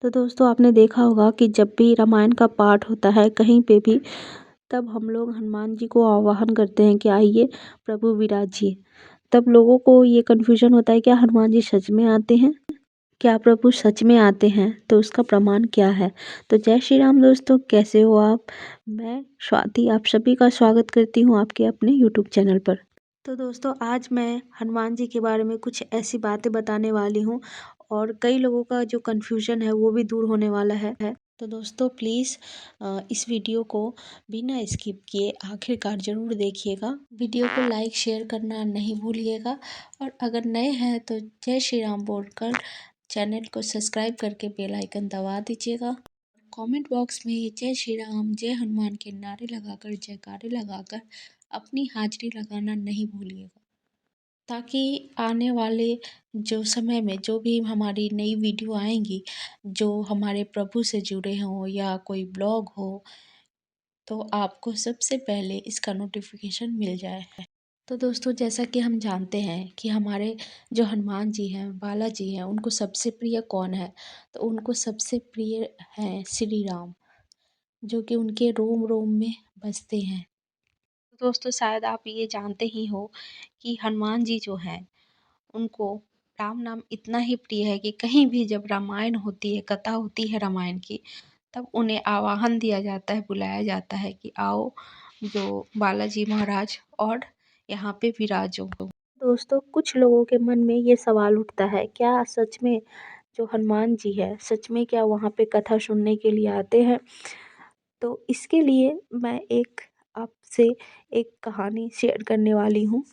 तो दोस्तों आपने देखा होगा कि जब भी रामायण का पाठ होता है कहीं पे भी, तब हम लोग हनुमान जी को आवाहन करते हैं कि आइए प्रभु विराजिए। तब लोगों को ये कन्फ्यूजन होता है, क्या हनुमान जी सच में आते हैं? क्या प्रभु सच में आते हैं? तो उसका प्रमाण क्या है? तो जय श्री राम दोस्तों, कैसे हो आप? मैं स्वाति आप सभी का स्वागत करती हूँ आपके अपने यूट्यूब चैनल पर। तो दोस्तों आज मैं हनुमान जी के बारे में कुछ ऐसी बातें बताने वाली हूँ और कई लोगों का जो कन्फ्यूजन है वो भी दूर होने वाला है। तो दोस्तों प्लीज़ इस वीडियो को बिना स्किप किए आखिरकार ज़रूर देखिएगा। वीडियो को लाइक शेयर करना नहीं भूलिएगा और अगर नए हैं तो जय श्री राम बोलकर चैनल को सब्सक्राइब करके बेल आइकन दबा दीजिएगा। कमेंट बॉक्स में जय श्री राम जय हनुमान के नारे लगाकर जयकारे लगाकर अपनी हाजिरी लगाना नहीं भूलिएगा, ताकि आने वाले जो समय में जो भी हमारी नई वीडियो आएंगी, जो हमारे प्रभु से जुड़े हों या कोई ब्लॉग हो, तो आपको सबसे पहले इसका नोटिफिकेशन मिल जाए। तो दोस्तों जैसा कि हम जानते हैं कि हमारे जो हनुमान जी हैं, बालाजी हैं, उनको सबसे प्रिय कौन है? तो उनको सबसे प्रिय हैं श्री राम, जो कि उनके रोम रोम में बसते हैं। दोस्तों शायद आप ये जानते ही हो कि हनुमान जी जो हैं उनको राम नाम इतना ही प्रिय है कि कहीं भी जब रामायण होती है, कथा होती है रामायण की, तब उन्हें आवाहन दिया जाता है, बुलाया जाता है कि आओ जो बालाजी महाराज और यहाँ पे विराजो। दोस्तों कुछ लोगों के मन में ये सवाल उठता है, क्या सच में जो हनुमान जी है सच में क्या वहाँ पे कथा सुनने के लिए आते हैं? तो इसके लिए मैं एक आपसे एक कहानी शेयर करने वाली हूँ,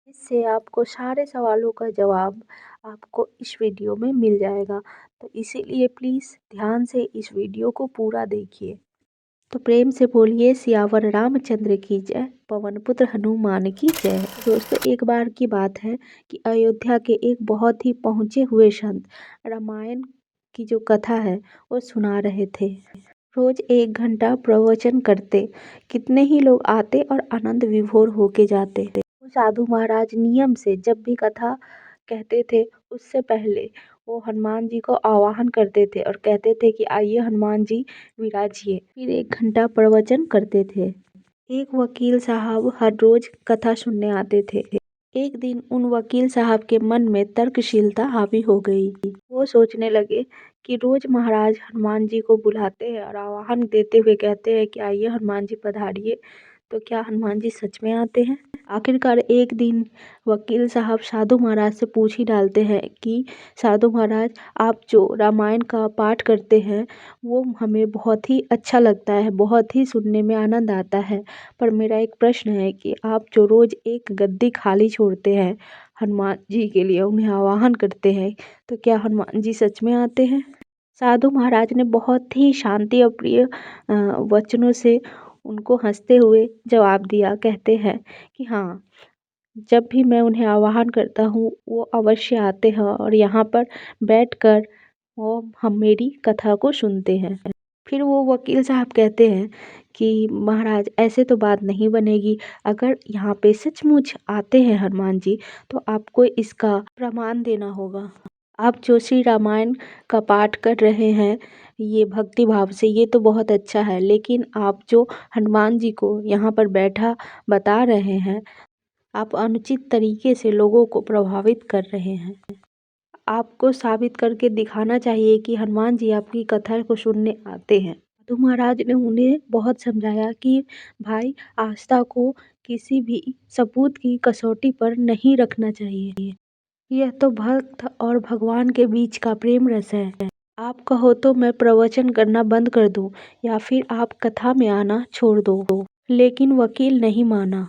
इससे आपको सारे सवालों का जवाब आपको इस वीडियो में मिल जाएगा। तो इसीलिए प्लीज़ ध्यान से इस वीडियो को पूरा देखिए। तो प्रेम से बोलिए सियावर रामचंद्र की जय, पवन पुत्र हनुमान की जय। दोस्तों एक बार की बात है कि अयोध्या के एक बहुत ही पहुँचे हुए संत रामायण की जो कथा है वो सुना रहे थे। रोज 1 घंटा प्रवचन करते, कितने ही लोग आते और आनंद विभोर होके जाते। वो साधु महाराज नियम से जब भी कथा कहते थे उससे पहले वो हनुमान जी को आवाहन करते थे और कहते थे कि आइए हनुमान जी विराजिए। फिर 1 घंटा प्रवचन करते थे। एक वकील साहब हर रोज कथा सुनने आते थे। एक दिन उन वकील साहब के मन में तर्कशीलता हावी हो गई। वो सोचने लगे कि रोज महाराज हनुमान जी को बुलाते हैं और आवाहन देते हुए कहते हैं कि आइए हनुमान जी पधारिए, तो क्या हनुमान जी सच में आते हैं? आखिरकार एक दिन वकील साहब साधु महाराज से पूछ ही डालते हैं कि साधु महाराज, आप जो रामायण का पाठ करते हैं वो हमें बहुत ही अच्छा लगता है, बहुत ही सुनने में आनंद आता है, पर मेरा एक प्रश्न है कि आप जो रोज एक गद्दी खाली छोड़ते हैं हनुमान जी के लिए, उन्हें आवाहन करते हैं, तो क्या हनुमान जी सच में आते हैं? साधु महाराज ने बहुत ही शांति और प्रिय वचनों से उनको हंसते हुए जवाब दिया। कहते हैं कि हाँ, जब भी मैं उन्हें आवाहन करता हूँ वो अवश्य आते हैं और यहाँ पर बैठकर वो हम मेरी कथा को सुनते हैं। फिर वो वकील साहब कहते हैं कि महाराज ऐसे तो बात नहीं बनेगी, अगर यहाँ पे सचमुच आते हैं हनुमान जी तो आपको इसका प्रमाण देना होगा। आप जो श्री रामायण का पाठ कर रहे हैं ये भक्ति भाव से, ये तो बहुत अच्छा है, लेकिन आप जो हनुमान जी को यहाँ पर बैठा बता रहे हैं, आप अनुचित तरीके से लोगों को प्रभावित कर रहे हैं। आपको साबित करके दिखाना चाहिए कि हनुमान जी आपकी कथा को सुनने आते हैं। तो महाराज ने उन्हें बहुत समझाया कि भाई, आस्था को किसी भी सबूत की कसौटी पर नहीं रखना चाहिए। यह तो भक्त और भगवान के बीच का प्रेम रस है। आप कहो तो मैं प्रवचन करना बंद कर दूं या फिर आप कथा में आना छोड़ दो। लेकिन वकील नहीं माना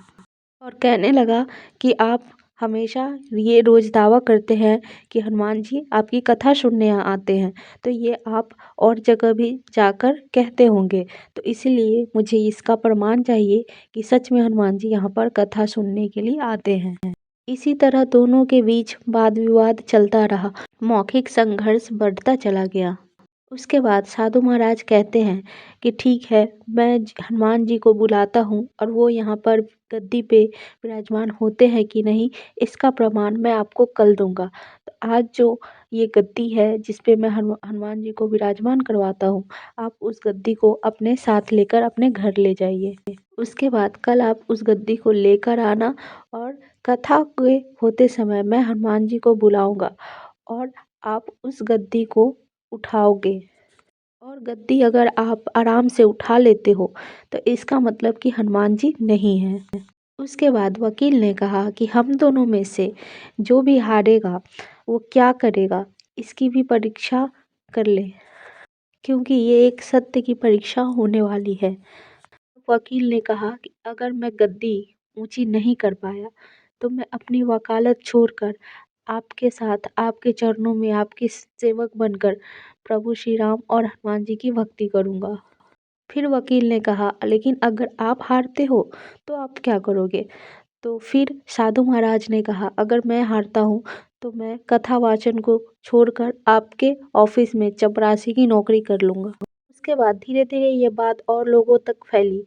और कहने लगा कि आप हमेशा ये रोज दावा करते हैं कि हनुमान जी आपकी कथा सुनने आते हैं, तो ये आप और जगह भी जाकर कहते होंगे, तो इसीलिए मुझे इसका प्रमाण चाहिए कि सच में हनुमान जी यहाँ पर कथा सुनने के लिए आते हैं। इसी तरह दोनों के बीच वाद विवाद चलता रहा, मौखिक संघर्ष बढ़ता चला गया। उसके बाद साधु महाराज कहते हैं कि ठीक है, मैं हनुमान जी को बुलाता हूँ और वो यहाँ पर गद्दी पे विराजमान होते हैं कि नहीं, इसका प्रमाण मैं आपको कल दूंगा। तो आज जो ये गद्दी है जिस पे मैं हनुमान जी को विराजमान करवाता हूँ, आप उस गद्दी को अपने साथ लेकर अपने घर ले जाइए। उसके बाद कल आप उस गद्दी को लेकर आना और कथा के होते समय मैं हनुमान जी को बुलाऊंगा और आप उस गद्दी को उठाओगे। और गद्दी अगर आप आराम से उठा लेते हो तो इसका मतलब कि हनुमान जी नहीं है। उसके बाद वकील ने कहा कि हम दोनों में से जो भी हारेगा वो क्या करेगा, इसकी भी परीक्षा कर ले, क्योंकि ये एक सत्य की परीक्षा होने वाली है। वकील ने कहा कि अगर मैं गद्दी ऊंची नहीं कर पाया तो मैं अपनी वकालत छोड़कर आपके साथ आपके चरणों में आपके सेवक बनकर प्रभु श्री राम और हनुमान जी की भक्ति करूंगा। फिर वकील ने कहा लेकिन अगर आप हारते हो तो आप क्या करोगे? तो फिर साधु महाराज ने कहा अगर मैं हारता हूँ तो मैं कथा वाचन को छोड़कर आपके ऑफिस में चपरासी की नौकरी कर लूंगा। उसके बाद धीरे धीरे ये बात और लोगों तक फैली,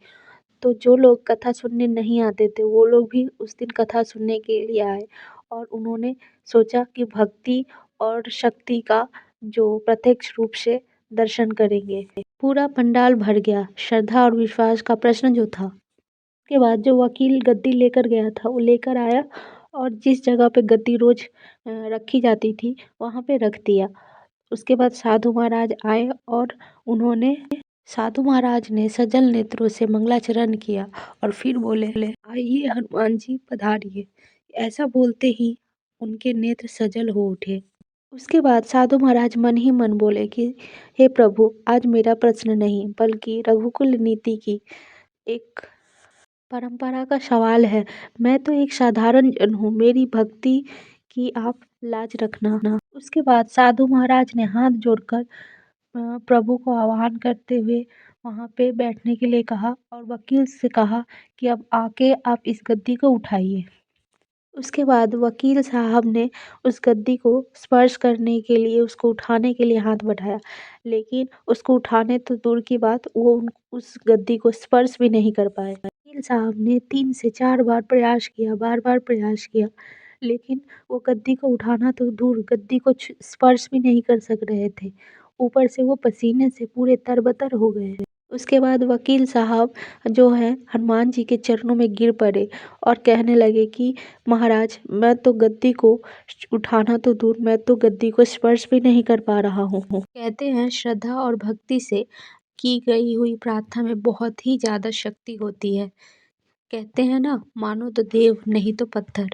तो जो लोग कथा सुनने नहीं आते थे वो लोग भी उस दिन कथा सुनने के लिए आए और उन्होंने सोचा कि भक्ति और शक्ति का जो प्रत्यक्ष रूप से दर्शन करेंगे। पूरा पंडाल भर गया। श्रद्धा और विश्वास का प्रश्न जो था, उसके बाद जो वकील गद्दी लेकर गया था वो लेकर आया और जिस जगह पे गद्दी रोज रखी जाती थी वहां पे रख दिया। उसके बाद साधु महाराज आए और उन्होंने साधु महाराज ने सजल नेत्रों से मंगलाचरण किया और फिर बोले आइए हनुमान जी पधारिए। ऐसा बोलते ही उनके नेत्र सजल हो उठे। उसके बाद साधु महाराज मन ही मन बोले कि हे प्रभु, आज मेरा प्रश्न नहीं बल्कि रघुकुल नीति की एक परंपरा का सवाल है। मैं तो एक साधारण जन हूँ, मेरी भक्ति की आप लाज रखना। उसके बाद साधु महाराज ने हाथ जोड़कर प्रभु को आह्वान करते हुए वहां पे बैठने के लिए कहा और वकील से कहा कि अब आके आप इस गद्दी को उठाइए। उसके बाद वकील साहब ने उस गद्दी को स्पर्श करने के लिए, उसको उठाने के लिए हाथ बढ़ाया, लेकिन उसको उठाने तो दूर की बात, वो उस गद्दी को स्पर्श भी नहीं कर पाए। वकील साहब ने 3 से 4 बार प्रयास किया, बार बार प्रयास किया, लेकिन वो गद्दी को उठाना तो दूर, गद्दी को स्पर्श भी नहीं कर सक रहे थे। ऊपर से वो पसीने से पूरे तरबतर हो गए। उसके बाद वकील साहब जो है हनुमान जी के चरणों में गिर पड़े और कहने लगे कि महाराज, मैं तो गद्दी को उठाना तो दूर, मैं तो गद्दी को स्पर्श भी नहीं कर पा रहा हूँ। कहते हैं श्रद्धा और भक्ति से की गई हुई प्रार्थना में बहुत ही ज्यादा शक्ति होती है। कहते हैं ना, मानो तो देव नहीं तो पत्थर।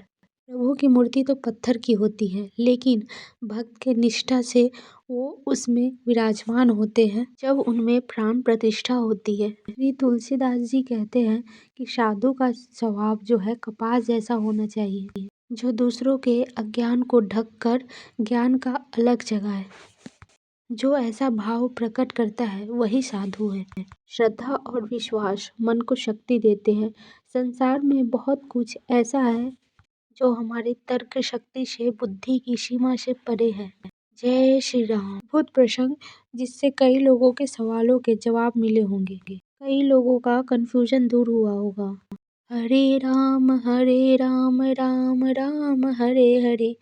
प्रभु की मूर्ति तो पत्थर की होती है, लेकिन भक्त के निष्ठा से वो उसमें विराजमान होते हैं जब उनमें प्राण प्रतिष्ठा होती है। श्री तुलसीदास जी कहते हैं कि साधु का स्वभाव जो है कपास जैसा होना चाहिए, जो दूसरों के अज्ञान को ढककर ज्ञान का अलग जगाए। जो ऐसा भाव प्रकट करता है वही साधु है। श्रद्धा और विश्वास मन को शक्ति देते हैं। संसार में बहुत कुछ ऐसा है जो हमारी तर्क शक्ति से, बुद्धि की सीमा से परे है। जय श्री राम। अद्भुत प्रसंग जिससे कई लोगों के सवालों के जवाब मिले होंगे, कई लोगों का कंफ्यूजन दूर हुआ होगा। हरे राम राम राम हरे हरे,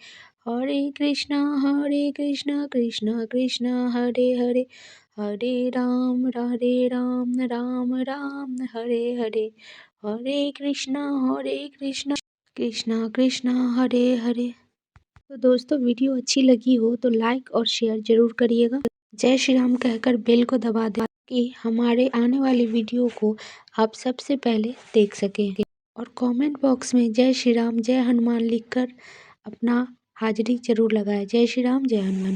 हरे कृष्णा कृष्णा कृष्णा हरे हरे, हरे राम राम राम हरे हरे, हरे कृष्णा कृष्णा कृष्णा हरे हरे। तो दोस्तों, वीडियो अच्छी लगी हो तो लाइक और शेयर जरूर करिएगा। जय श्री राम कहकर बेल को दबा दें कि हमारे आने वाली वीडियो को आप सबसे पहले देख सकें। और कमेंट बॉक्स में जय श्री राम जय हनुमान लिखकर अपना हाजिरी जरूर लगाएं। जय श्री राम जय हनुमान।